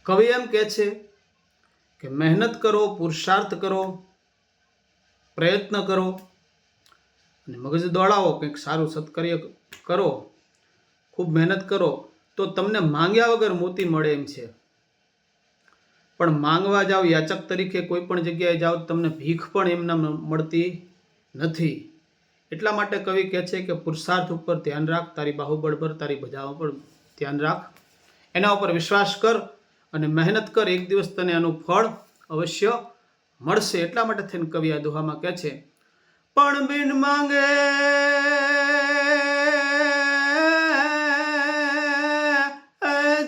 કવિ એમ કહે છે કે મહેનત કરો, પુરુષાર્થ કરો, પ્રયત્ન કરો અને મગજ દોડાવો, કંઈક સારું સત્કર્ય કરો, ખૂબ મહેનત કરો તો તમને માંગ્યા વગર મોતી મળે એમ છે. પણ માંગવા જાઓ, યાચક તરીકે કોઈ પણ જગ્યાએ જાઓ, તમને ભીખ પણ એમના મળતી નથી. એટલા માટે કવિ કહે છે કે પુરુષાર્થ ઉપર ધ્યાન રાખ, તારી બાહુબળ પર, તારી ભજા ઉપર ધ્યાન રાખ, એના ઉપર વિશ્વાસ કર અને મહેનત કર. એક દિવસ તને આનું ફળ અવશ્ય મળશે. એટલા માટે થઈને કવિ આ દોહામાં કહે છે, પણ બિન માંગે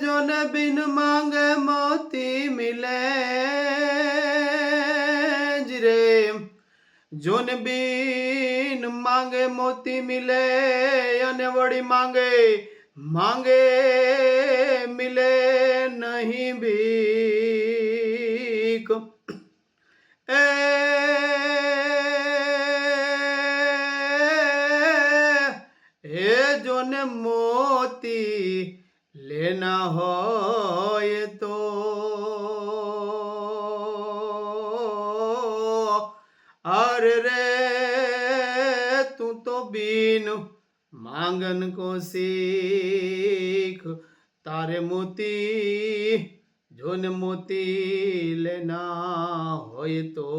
જોને બિન માંગે મોતી મિલે જ રે, જોને બિન માંગે મોતી મિલે અને વળી માંગે મિલે નહીં ભીખ. એ જોને મોતી લેના હોય તો અરે રે તું તો બીન માંગન કો શીખ, તારે મોતી જોને મોતી લેના હોય તો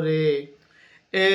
રે. એ